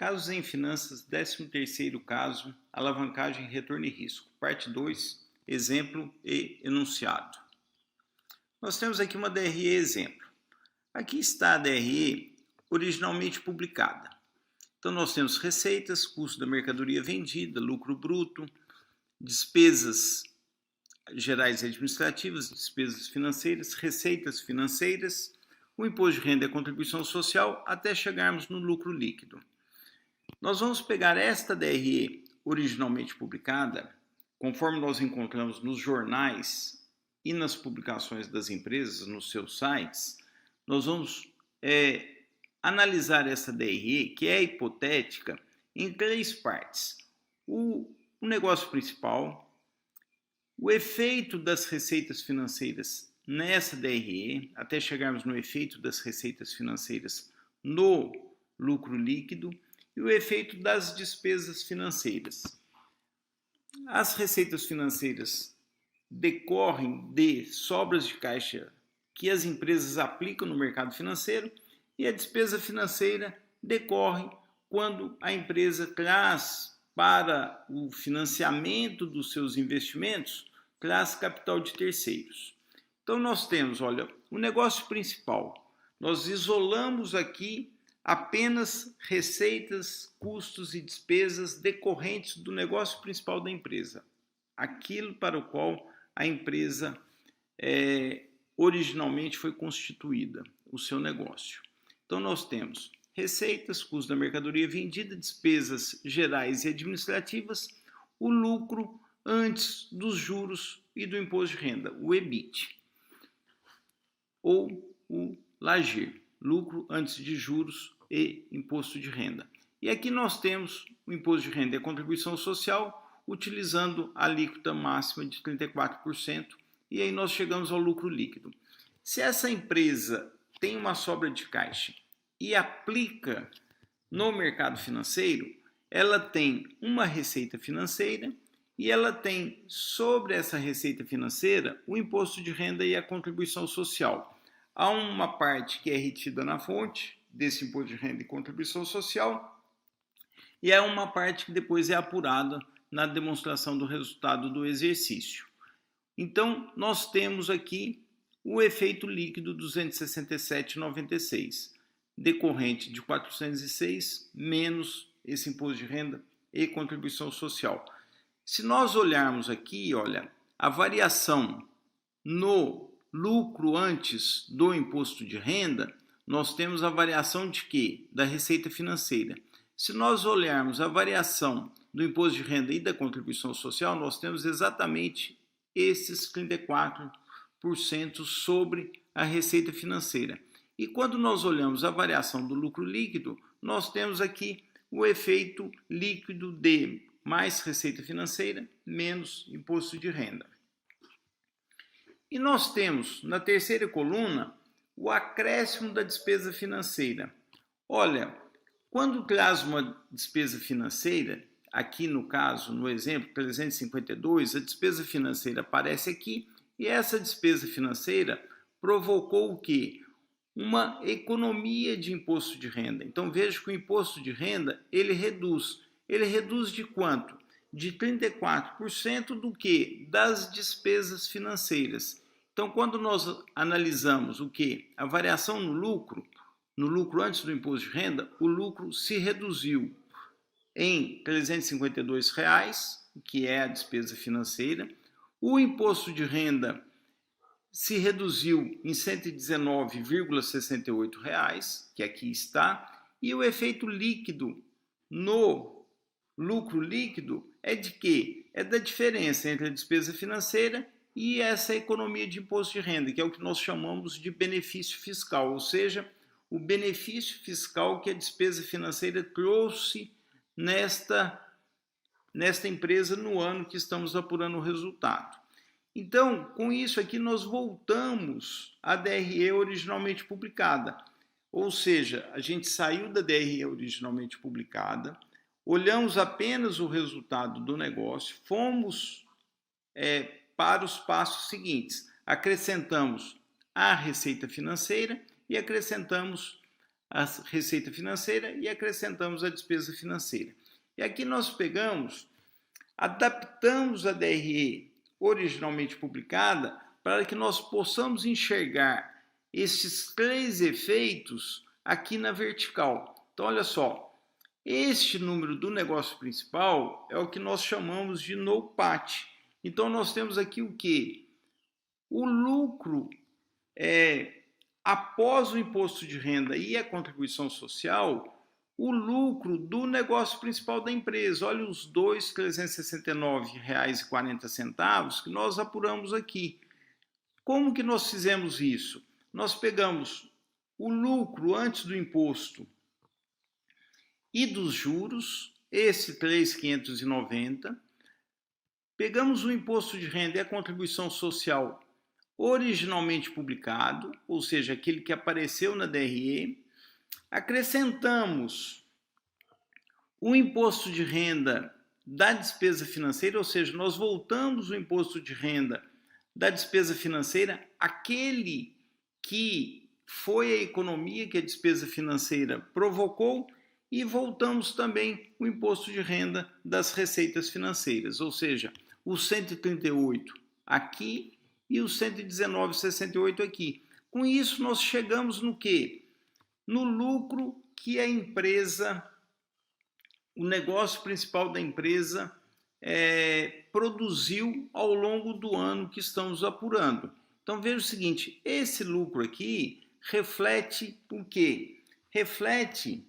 Casos em finanças, 13º caso, alavancagem, retorno e risco. Parte 2, exemplo e enunciado. Nós temos aqui uma DRE exemplo. Aqui está a DRE originalmente publicada. Então nós temos receitas, custo da mercadoria vendida, lucro bruto, despesas gerais e administrativas, despesas financeiras, receitas financeiras, o imposto de renda e a contribuição social, até chegarmos no lucro líquido. Nós vamos pegar esta DRE originalmente publicada, conforme nós encontramos nos jornais e nas publicações das empresas, nos seus sites, nós vamos analisar essa DRE, que é hipotética, em 3 partes. O negócio principal, o efeito das receitas financeiras nessa DRE, até chegarmos no efeito das receitas financeiras no lucro líquido, e o efeito das despesas financeiras. As receitas financeiras decorrem de sobras de caixa que as empresas aplicam no mercado financeiro e a despesa financeira decorre quando a empresa traz para o financiamento dos seus investimentos, traz capital de terceiros. Então nós temos, olha, o negócio principal. Nós isolamos aqui apenas receitas, custos e despesas decorrentes do negócio principal da empresa, aquilo para o qual a empresa originalmente foi constituída, o seu negócio. Então nós temos receitas, custo da mercadoria vendida, despesas gerais e administrativas, o lucro antes dos juros e do imposto de renda, o EBIT, ou o LAGIR, lucro antes de juros e imposto de renda. E aqui nós temos o imposto de renda e a contribuição social, utilizando a alíquota máxima de 34%, e aí nós chegamos ao lucro líquido. Se essa empresa tem uma sobra de caixa e aplica no mercado financeiro, ela tem uma receita financeira e ela tem sobre essa receita financeira o imposto de renda e a contribuição social. Há uma parte que é retida na fonte desse imposto de renda e contribuição social e há uma parte que depois é apurada na demonstração do resultado do exercício. Então, nós temos aqui o efeito líquido 267,96, decorrente de 406 menos esse imposto de renda e contribuição social. Se nós olharmos aqui, olha, a variação no lucro antes do imposto de renda, nós temos a variação de quê? Da receita financeira. Se nós olharmos a variação do imposto de renda e da contribuição social, nós temos exatamente esses 34% sobre a receita financeira. E quando nós olhamos a variação do lucro líquido, nós temos aqui o efeito líquido de mais receita financeira menos imposto de renda. E nós temos na terceira coluna o acréscimo da despesa financeira. Olha, quando traz uma despesa financeira, aqui no caso, no exemplo 352, a despesa financeira aparece aqui e essa despesa financeira provocou o quê? Uma economia de imposto de renda. Então veja que o imposto de renda ele reduz. Ele reduz de quanto? De 34% do que? Das despesas financeiras. Então quando nós analisamos o que? A variação no lucro antes do imposto de renda, o lucro se reduziu em R$ 352, que é a despesa financeira. O imposto de renda se reduziu em R$ 119,68, que aqui está, e o efeito líquido no lucro líquido é de quê? É da diferença entre a despesa financeira e essa economia de imposto de renda, que é o que nós chamamos de benefício fiscal, ou seja, o benefício fiscal que a despesa financeira trouxe nesta empresa no ano que estamos apurando o resultado. Então, com isso aqui, nós voltamos à DRE originalmente publicada. Ou seja, a gente saiu da DRE originalmente publicada, olhamos apenas o resultado do negócio, fomos para os passos seguintes. Acrescentamos a receita financeira e acrescentamos a receita financeira e acrescentamos a despesa financeira. E aqui nós pegamos, adaptamos a DRE originalmente publicada para que nós possamos enxergar esses 3 efeitos aqui na vertical. Então, olha só, este número do negócio principal é o que nós chamamos de NOPAT. Então, nós temos aqui o quê? O lucro após o imposto de renda e a contribuição social, o lucro do negócio principal da empresa. Olha os R$ 2.369,40 que nós apuramos aqui. Como que nós fizemos isso? Nós pegamos o lucro antes do imposto e dos juros, esse 3.590, pegamos o imposto de renda e a contribuição social originalmente publicado, ou seja, aquele que apareceu na DRE, acrescentamos o imposto de renda da despesa financeira, ou seja, nós voltamos o imposto de renda da despesa financeira, aquele que foi a economia que a despesa financeira provocou, e voltamos também o imposto de renda das receitas financeiras, ou seja, o 138 aqui e o 119,68 aqui. Com isso, nós chegamos no quê? No lucro que a empresa, o negócio principal da empresa produziu ao longo do ano que estamos apurando. Então, veja o seguinte, esse lucro aqui reflete o quê? Reflete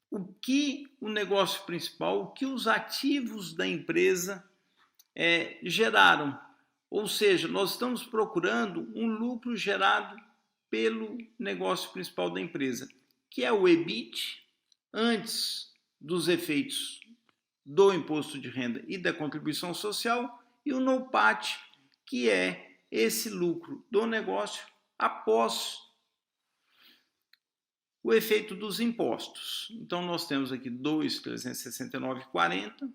o que o negócio principal, o que os ativos da empresa geraram. Ou seja, nós estamos procurando um lucro gerado pelo negócio principal da empresa, que é o EBIT, antes dos efeitos do imposto de renda e da contribuição social, e o NOPAT, que é esse lucro do negócio após o efeito dos impostos. Então, nós temos aqui 2.369,40,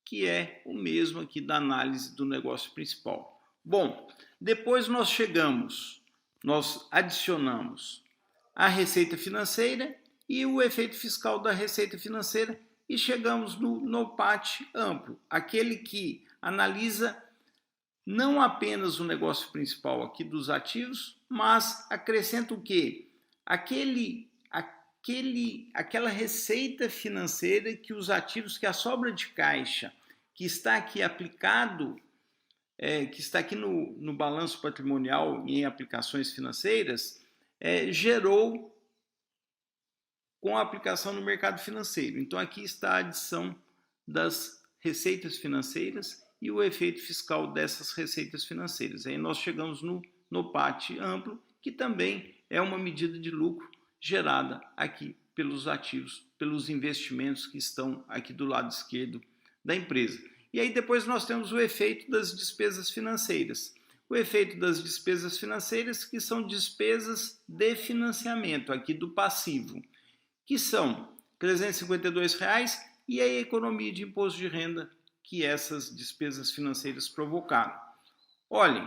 que é o mesmo aqui da análise do negócio principal. Bom, depois nós adicionamos a receita financeira e o efeito fiscal da receita financeira e chegamos no NOPAT amplo, aquele que analisa não apenas o negócio principal aqui dos ativos, mas acrescenta o quê? Aquela receita financeira que os ativos, que a sobra de caixa que está aqui aplicado, que está aqui no balanço patrimonial e em aplicações financeiras, gerou com a aplicação no mercado financeiro. Então, aqui está a adição das receitas financeiras e o efeito fiscal dessas receitas financeiras. Aí nós chegamos no NOPAT amplo, que também é uma medida de lucro gerada aqui pelos ativos, pelos investimentos que estão aqui do lado esquerdo da empresa. E aí depois nós temos o efeito das despesas financeiras. O efeito das despesas financeiras, que são despesas de financiamento, aqui do passivo, que são R$ 352,00 e a economia de imposto de renda que essas despesas financeiras provocaram. Olhem,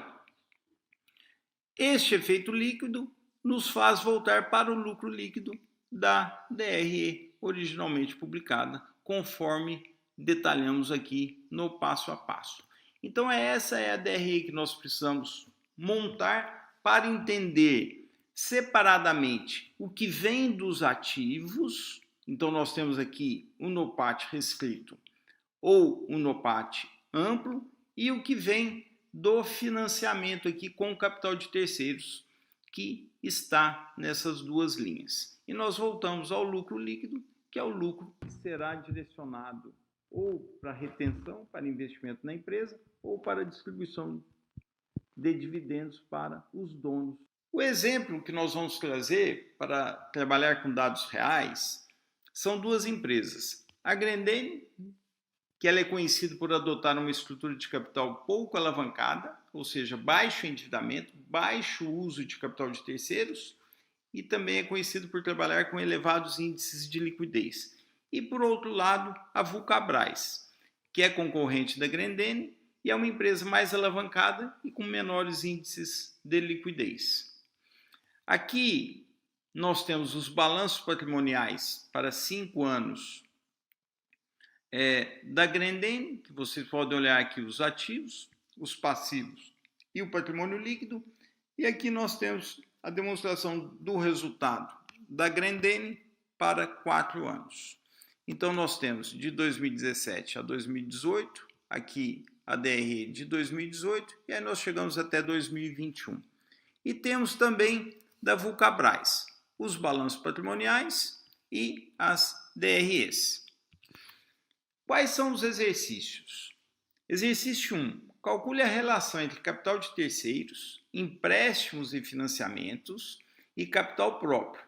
este efeito líquido nos faz voltar para o lucro líquido da DRE originalmente publicada, conforme detalhamos aqui no passo a passo. Então, essa é a DRE que nós precisamos montar para entender separadamente o que vem dos ativos. Então, nós temos aqui o NOPAT restrito ou o NOPAT amplo e o que vem do financiamento aqui com o capital de terceiros, que está nessas duas linhas. E nós voltamos ao lucro líquido, que é o lucro que será direcionado ou para retenção, para investimento na empresa, ou para distribuição de dividendos para os donos. O exemplo que nós vamos trazer para trabalhar com dados reais são duas empresas. A Grendene, que ela é conhecida por adotar uma estrutura de capital pouco alavancada, ou seja, baixo endividamento, baixo uso de capital de terceiros, e também é conhecido por trabalhar com elevados índices de liquidez. E, por outro lado, a Vulcabras, que é concorrente da Grendene e é uma empresa mais alavancada e com menores índices de liquidez. Aqui, nós temos os balanços patrimoniais para 5 anos da Grendene, que vocês podem olhar aqui os ativos, os passivos e o patrimônio líquido. E aqui nós temos a demonstração do resultado da Grendene para 4 anos. Então, nós temos de 2017 a 2018, aqui a DRE de 2018, e aí nós chegamos até 2021. E temos também da Vulcabras, os balanços patrimoniais e as DREs. Quais são os exercícios? Exercício 1. Calcule a relação entre capital de terceiros, empréstimos e financiamentos e capital próprio,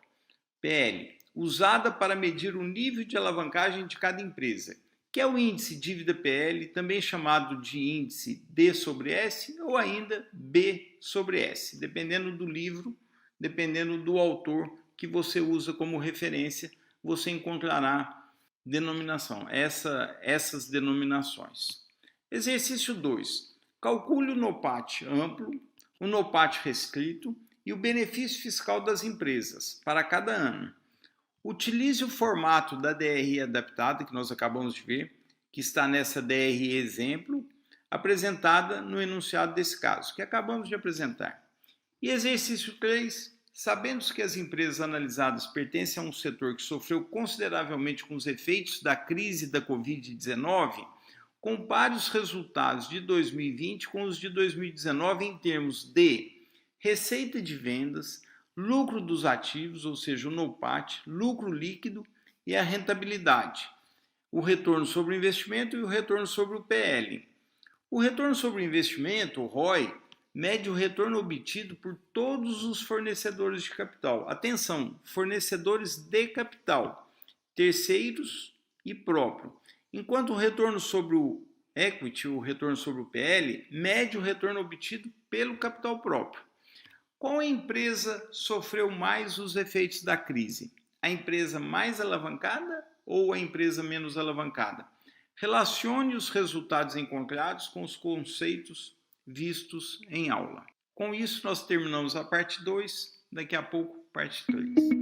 PL, usada para medir o nível de alavancagem de cada empresa, que é o índice dívida PL, também chamado de índice D sobre S ou ainda B sobre S, dependendo do livro, dependendo do autor que você usa como referência, você encontrará essas denominações. Exercício 2. Calcule o NOPAT amplo, o NOPAT restrito e o benefício fiscal das empresas para cada ano. Utilize o formato da DRE adaptada, que nós acabamos de ver, que está nessa DRE exemplo, apresentada no enunciado desse caso, que acabamos de apresentar. E exercício 3. Sabendo que as empresas analisadas pertencem a um setor que sofreu consideravelmente com os efeitos da crise da Covid-19, compare os resultados de 2020 com os de 2019 em termos de receita de vendas, lucro dos ativos, ou seja, o NOPAT, lucro líquido e a rentabilidade, o retorno sobre o investimento e o retorno sobre o PL. O retorno sobre o investimento, o ROI, mede o retorno obtido por todos os fornecedores de capital. Atenção, fornecedores de capital, terceiros e próprio. Enquanto o retorno sobre o equity, o retorno sobre o PL, mede o retorno obtido pelo capital próprio. Qual empresa sofreu mais os efeitos da crise? A empresa mais alavancada ou a empresa menos alavancada? Relacione os resultados encontrados com os conceitos vistos em aula. Com isso, nós terminamos a parte 2, daqui a pouco, parte 3.